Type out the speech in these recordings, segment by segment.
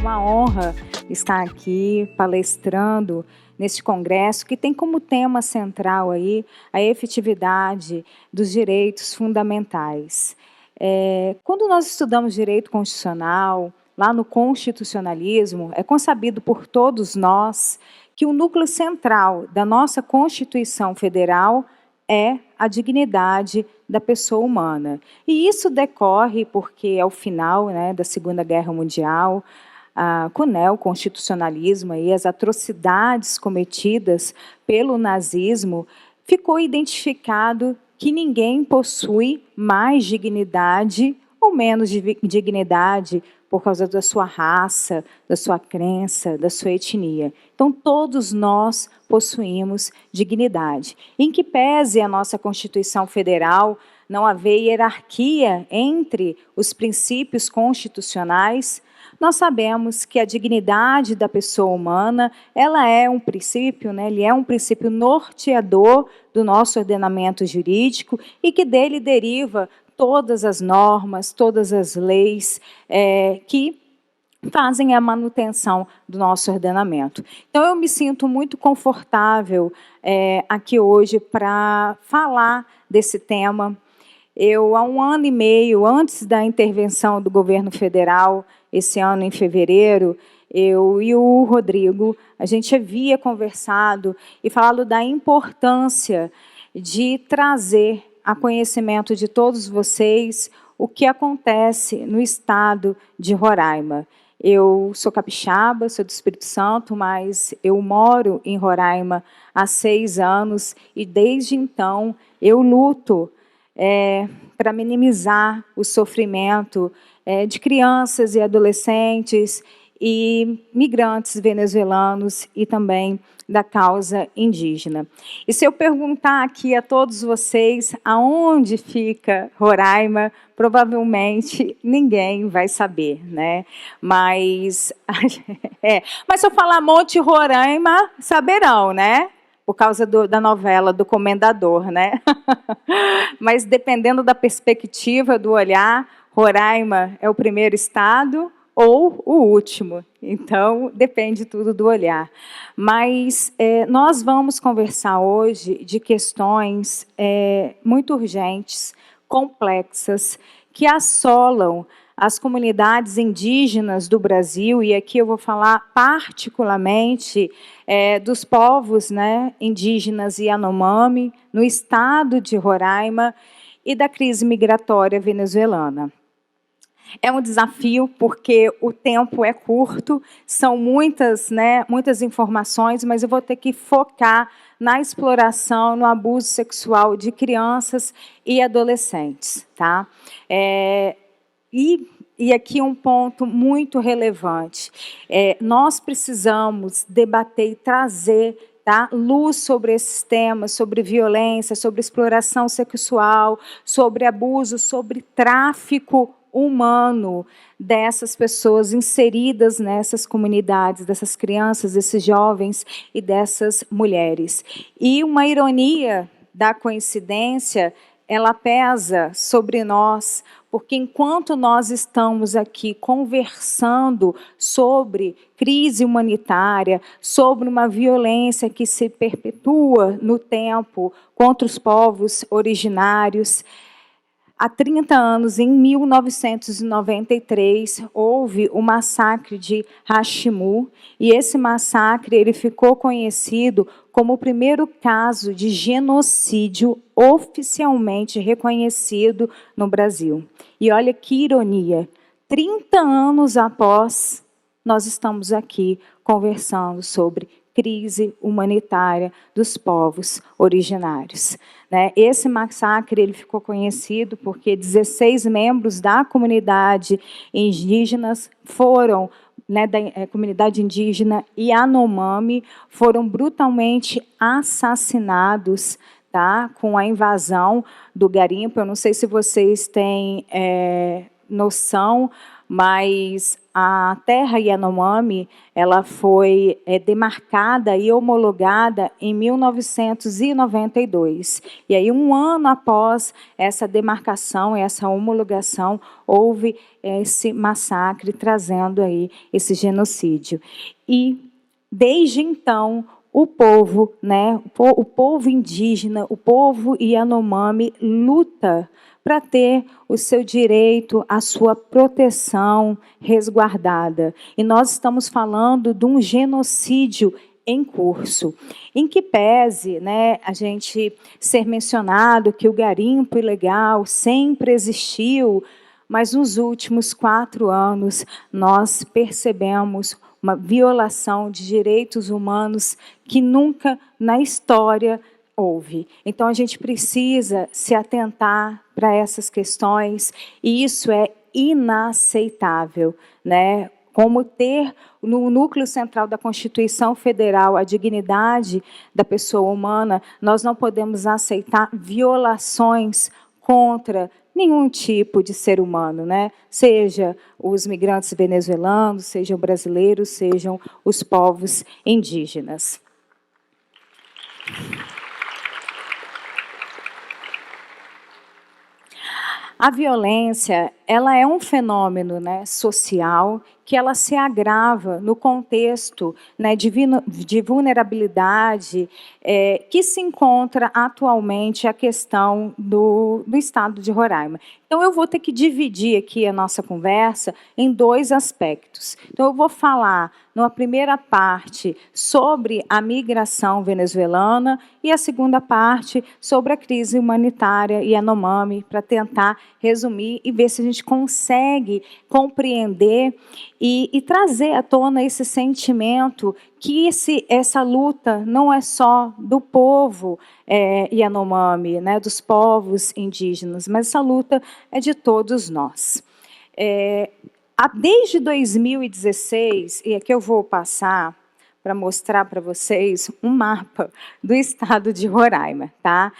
uma honra estar aqui palestrando neste congresso que tem como tema central aí a efetividade dos direitos fundamentais. Quando nós estudamos direito constitucional, lá no constitucionalismo, é consabido por todos nós que o núcleo central da nossa Constituição Federal é a dignidade da pessoa humana. E isso decorre porque, ao final da Segunda Guerra Mundial, com o neoconstitucionalismo e as atrocidades cometidas pelo nazismo, ficou identificado que ninguém possui mais dignidade ou menos dignidade por causa da sua raça, da sua crença, da sua etnia. Então, todos nós possuímos dignidade. Em que pese a nossa Constituição Federal não haver hierarquia entre os princípios constitucionais, nós sabemos que a dignidade da pessoa humana, ela é um princípio, ele é um princípio norteador do nosso ordenamento jurídico e que dele deriva todas as normas, todas as leis que fazem a manutenção do nosso ordenamento. Então, eu me sinto muito confortável aqui hoje para falar desse tema. Eu, há 1 ano e meio, antes da intervenção do governo federal, esse ano em fevereiro, eu e o Rodrigo, a gente havia conversado e falado da importância de trazer a conhecimento de todos vocês o que acontece no estado de Roraima. Eu sou capixaba, sou do Espírito Santo, mas eu moro em Roraima há 6 anos e desde então eu luto para minimizar o sofrimento de crianças e adolescentes e migrantes venezuelanos e também da causa indígena. E se eu perguntar aqui a todos vocês aonde fica Roraima, provavelmente ninguém vai saber, Mas, mas se eu falar Monte Roraima, saberão, Por causa da novela do Comendador, Mas dependendo da perspectiva, do olhar, Roraima é o primeiro estado ou o último. Então, depende tudo do olhar. Mas nós vamos conversar hoje de questões muito urgentes, complexas, que assolam as comunidades indígenas do Brasil, e aqui eu vou falar particularmente dos povos indígenas Yanomami, no estado de Roraima, e da crise migratória venezuelana. É um desafio porque o tempo é curto, são muitas informações, mas eu vou ter que focar na exploração, no abuso sexual de crianças e adolescentes. E aqui um ponto muito relevante. Nós precisamos debater e trazer luz sobre esses temas, sobre violência, sobre exploração sexual, sobre abuso, sobre tráfico humano dessas pessoas inseridas nessas comunidades, dessas crianças, desses jovens e dessas mulheres. E uma ironia da coincidência, ela pesa sobre nós, porque enquanto nós estamos aqui conversando sobre crise humanitária, sobre uma violência que se perpetua no tempo contra os povos originários, há 30 anos, em 1993, houve o massacre de Hashimu, e esse massacre ele ficou conhecido como o primeiro caso de genocídio oficialmente reconhecido no Brasil. E olha que ironia, 30 anos após, nós estamos aqui conversando sobre crise humanitária dos povos originários. Esse massacre ele ficou conhecido porque 16 membros da comunidade indígena foram, da comunidade indígena Yanomami, foram brutalmente assassinados, com a invasão do garimpo. Eu não sei se vocês têm noção, mas a terra Yanomami, ela foi demarcada e homologada em 1992. E aí, um ano após essa demarcação, essa homologação, houve esse massacre, trazendo aí esse genocídio. E, desde então, o povo, né, o povo indígena, o povo Yanomami luta para ter o seu direito, a sua proteção resguardada. E nós estamos falando de um genocídio em curso, em que pese, né, a gente ser mencionado que o garimpo ilegal sempre existiu, mas nos últimos 4 anos nós percebemos uma violação de direitos humanos que nunca na história houve. Então, a gente precisa se atentar para essas questões, e isso é inaceitável, né? Como ter no núcleo central da Constituição Federal a dignidade da pessoa humana, nós não podemos aceitar violações contra nenhum tipo de ser humano, né? Seja os migrantes venezuelanos, sejam brasileiros, sejam os povos indígenas. A violência, ela é um fenômeno, né, social, que ela se agrava no contexto, né, de vulnerabilidade que se encontra atualmente a questão do estado de Roraima. Então, eu vou ter que dividir aqui a nossa conversa em 2 aspectos. Então, eu vou falar, numa primeira parte, sobre a migração venezuelana e a segunda parte sobre a crise humanitária Yanomami, para tentar resumir e ver se a gente consegue compreender e trazer à tona esse sentimento que essa luta não é só do povo Yanomami, né, dos povos indígenas, mas essa luta é de todos nós. Desde 2016, e aqui eu vou passar para mostrar para vocês um mapa do estado de Roraima, tá?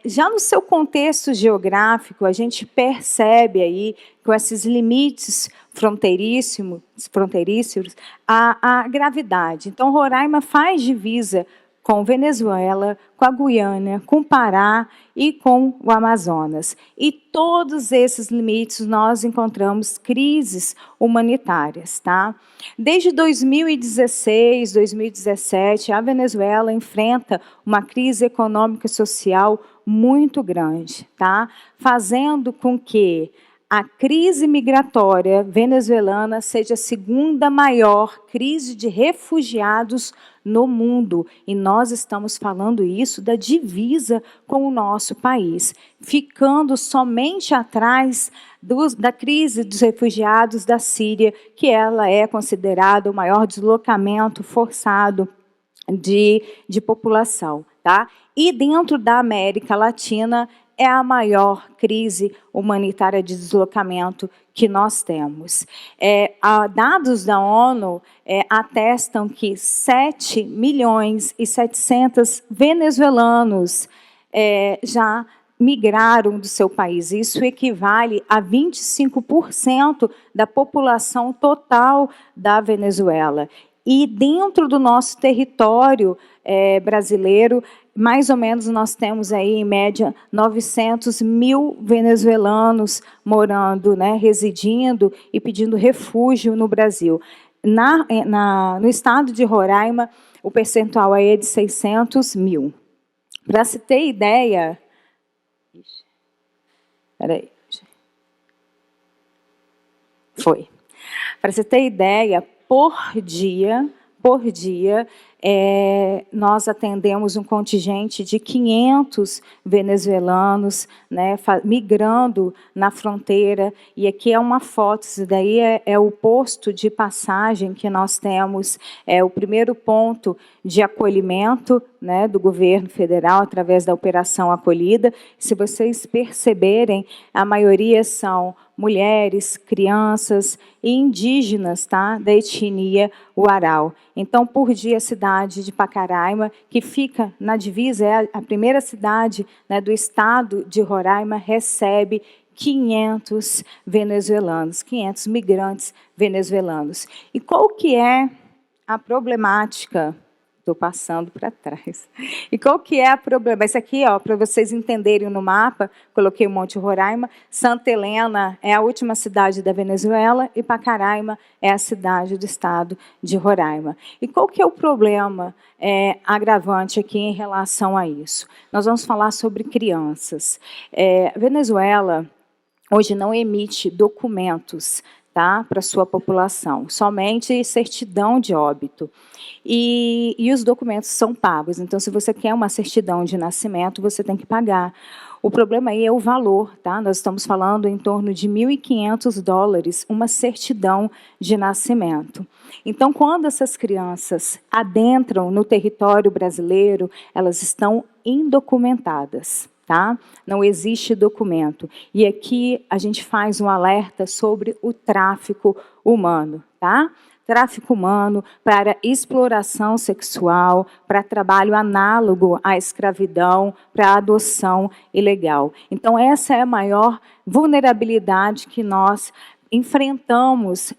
Já no seu contexto geográfico, a gente percebe aí, com esses limites fronteiriços, a gravidade. Então, Roraima faz divisa com Venezuela, com a Guiana, com o Pará e com o Amazonas. E todos esses limites nós encontramos crises humanitárias, tá? Desde 2016, 2017, a Venezuela enfrenta uma crise econômica e social muito grande, tá? Fazendo com que a crise migratória venezuelana seja a segunda maior crise de refugiados no mundo. E nós estamos falando isso da divisa com o nosso país, ficando somente atrás da crise dos refugiados da Síria, que ela é considerada o maior deslocamento forçado de população, tá? E dentro da América Latina, é a maior crise humanitária de deslocamento que nós temos. Dados da ONU atestam que 7 milhões e 700 venezuelanos já migraram do seu país. Isso equivale a 25% da população total da Venezuela. E dentro do nosso território brasileiro, mais ou menos nós temos aí, em média, 900 mil venezuelanos morando, né, residindo e pedindo refúgio no Brasil. No estado de Roraima, o percentual aí é de 600 mil. Para se ter ideia... Espera aí. Para se ter ideia, por dia, nós atendemos um contingente de 500 venezuelanos, né, migrando na fronteira. E aqui é uma foto, isso daí é o posto de passagem que nós temos, é o primeiro ponto de acolhimento, né, do governo federal, através da Operação Acolhida. Se vocês perceberem, a maioria são mulheres, crianças e indígenas, tá, da etnia Uarau. Então, por dia, a cidade de Pacaraima, que fica na divisa, é a primeira cidade, né, do estado de Roraima, recebe 500 venezuelanos, 500 migrantes venezuelanos. E qual que é a problemática? Estou passando para trás. E qual que é a problema? Esse aqui, para vocês entenderem no mapa, coloquei o Monte Roraima. Santa Helena é a última cidade da Venezuela e Pacaraima é a cidade do estado de Roraima. E qual que é o problema agravante aqui em relação a isso? Nós vamos falar sobre crianças. A Venezuela hoje não emite documentos, tá, para a sua população, somente certidão de óbito. E os documentos são pagos. Então, se você quer uma certidão de nascimento, você tem que pagar. O problema aí é o valor, tá? Nós estamos falando em torno de $1.500 uma certidão de nascimento. Então, quando essas crianças adentram no território brasileiro, elas estão indocumentadas. Tá? Não existe documento. E aqui a gente faz um alerta sobre o tráfico humano. Tá? Tráfico humano para exploração sexual, para trabalho análogo à escravidão, para adoção ilegal. Então, essa é a maior vulnerabilidade que nós enfrentamos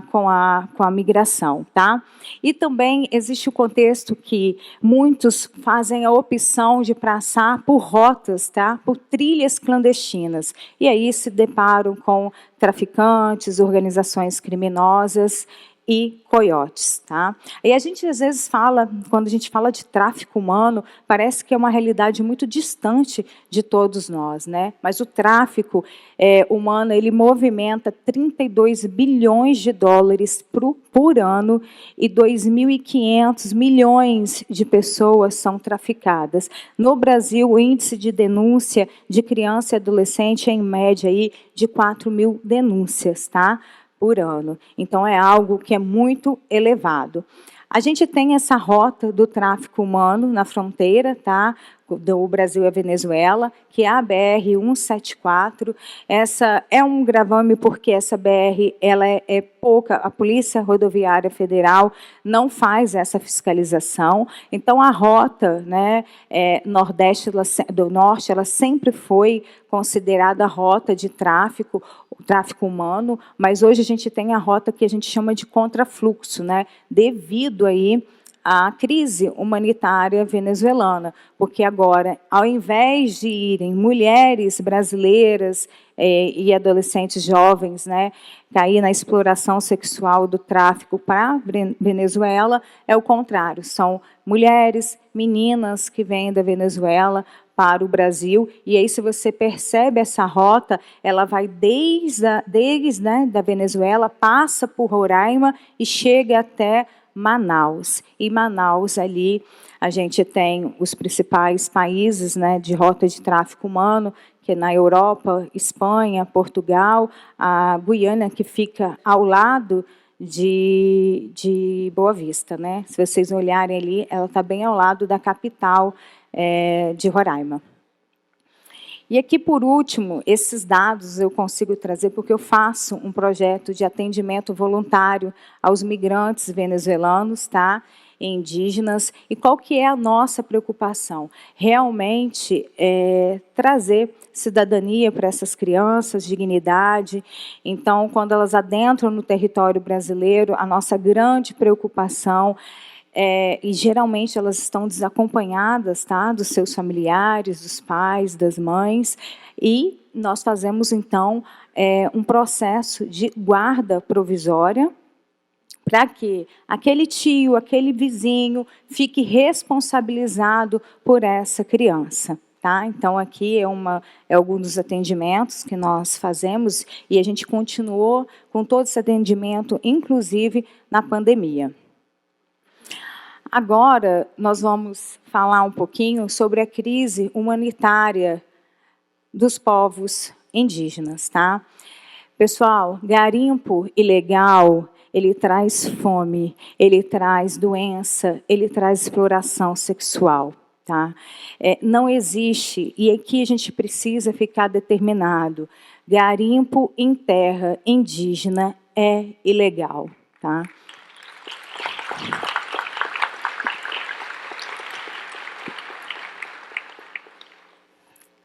com a migração, tá? E também existe o contexto que muitos fazem a opção de passar por rotas, tá? Por trilhas clandestinas. E aí se deparam com traficantes, organizações criminosas e coiotes, tá? E a gente às vezes fala, quando a gente fala de tráfico humano, parece que é uma realidade muito distante de todos nós, né? Mas o tráfico humano, ele movimenta 32 bilhões de dólares por ano e 2.500 milhões de pessoas são traficadas. No Brasil, o índice de denúncia de criança e adolescente é em média aí de 4.000 denúncias, tá? Por ano. Então, é algo que é muito elevado. A gente tem essa rota do tráfico humano na fronteira, tá? Do Brasil e a Venezuela, que é a BR-174. Essa é um gravame porque essa BR ela é pouca, a Polícia Rodoviária Federal não faz essa fiscalização. Então, a rota, né, nordeste do norte, ela sempre foi considerada rota de tráfico humano, mas hoje a gente tem a rota que a gente chama de contrafluxo, né, devido aí à crise humanitária venezuelana, porque agora, ao invés de irem mulheres brasileiras e adolescentes jovens, né, cair na exploração sexual do tráfico para a Venezuela, é o contrário, são mulheres, meninas que vêm da Venezuela para o Brasil, e aí se você percebe essa rota, ela vai desde né, da Venezuela, passa por Roraima e chega até Manaus. E Manaus ali a gente tem os principais países, né, de rota de tráfico humano, que é na Europa, Espanha, Portugal, a Guiana, que fica ao lado de Boa Vista, né? Se vocês olharem ali, ela está bem ao lado da capital de Roraima. E aqui, por último, esses dados eu consigo trazer porque eu faço um projeto de atendimento voluntário aos migrantes venezuelanos, tá? Indígenas. E qual que é a nossa preocupação? Realmente trazer cidadania para essas crianças, dignidade. Então, quando elas adentram no território brasileiro, a nossa grande preocupação e geralmente elas estão desacompanhadas, tá, dos seus familiares, dos pais, das mães, e nós fazemos, então, um processo de guarda provisória, para que aquele tio, aquele vizinho fique responsabilizado por essa criança. Tá? Então, aqui é algum dos atendimentos que nós fazemos, e a gente continuou com todo esse atendimento, inclusive na pandemia. Agora, nós vamos falar um pouquinho sobre a crise humanitária dos povos indígenas, tá? Pessoal, garimpo ilegal, ele traz fome, ele traz doença, ele traz exploração sexual, tá? Não existe, e aqui a gente precisa ficar determinado, garimpo em terra indígena é ilegal, tá?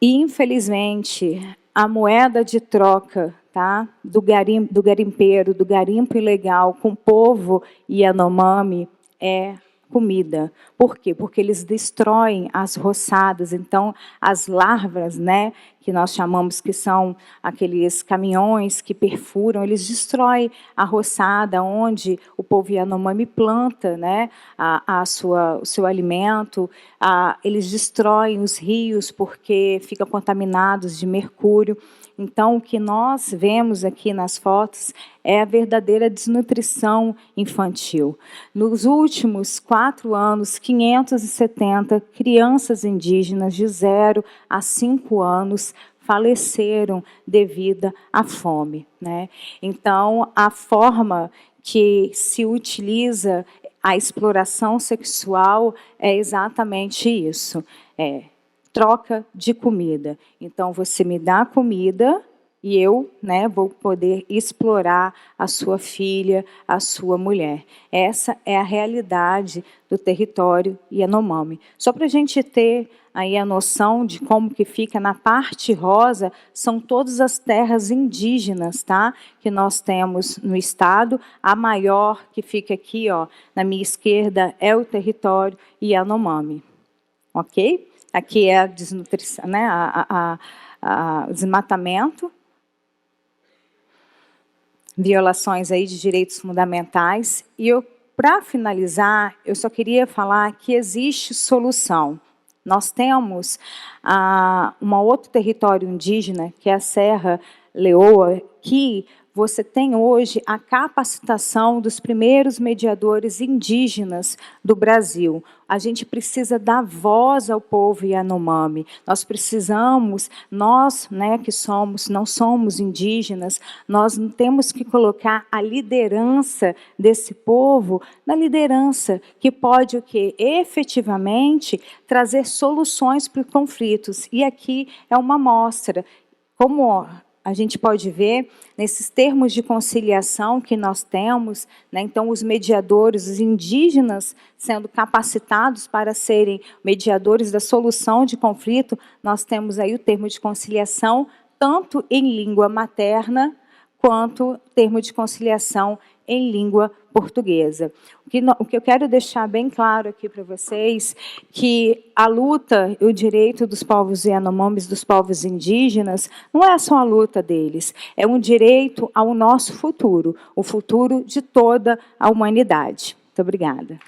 E, infelizmente, a moeda de troca, tá, do garimpeiro, do garimpo ilegal com o povo Yanomami é comida. Por quê? Porque eles destroem as roçadas. Então, as larvas, né, que nós chamamos que são aqueles caminhões que perfuram, eles destroem a roçada onde o povo Yanomami planta, né, o seu alimento. Eles destroem os rios porque ficam contaminados de mercúrio. Então, o que nós vemos aqui nas fotos é a verdadeira desnutrição infantil. Nos últimos 4 anos, 570 crianças indígenas de 0 a 5 anos faleceram devido à fome, né? Então, a forma que se utiliza a exploração sexual é exatamente isso, troca de comida. Então, você me dá comida e eu, né, vou poder explorar a sua filha, a sua mulher. Essa é a realidade do território Yanomami. Só para a gente ter aí a noção de como que fica, na parte rosa, são todas as terras indígenas, tá, que nós temos no estado. A maior que fica aqui, ó, na minha esquerda, é o território Yanomami. Ok? Aqui é a desnutrição, né, o desmatamento, violações aí de direitos fundamentais. E para finalizar, eu só queria falar que existe solução. Nós temos um outro território indígena, que é a Serra Leoa, que você tem hoje a capacitação dos primeiros mediadores indígenas do Brasil. A gente precisa dar voz ao povo Yanomami. Nós precisamos, nós, né, que não somos indígenas, nós temos que colocar a liderança desse povo na liderança, que pode o quê? Efetivamente trazer soluções para os conflitos. E aqui é uma amostra. Como a gente pode ver nesses termos de conciliação que nós temos, né, então os mediadores, os indígenas sendo capacitados para serem mediadores da solução de conflito, nós temos aí o termo de conciliação tanto em língua materna quanto termo de conciliação em língua portuguesa. O que eu quero deixar bem claro aqui para vocês, que a luta e o direito dos povos Yanomamis, dos povos indígenas, não é só a luta deles, é um direito ao nosso futuro, o futuro de toda a humanidade. Muito obrigada.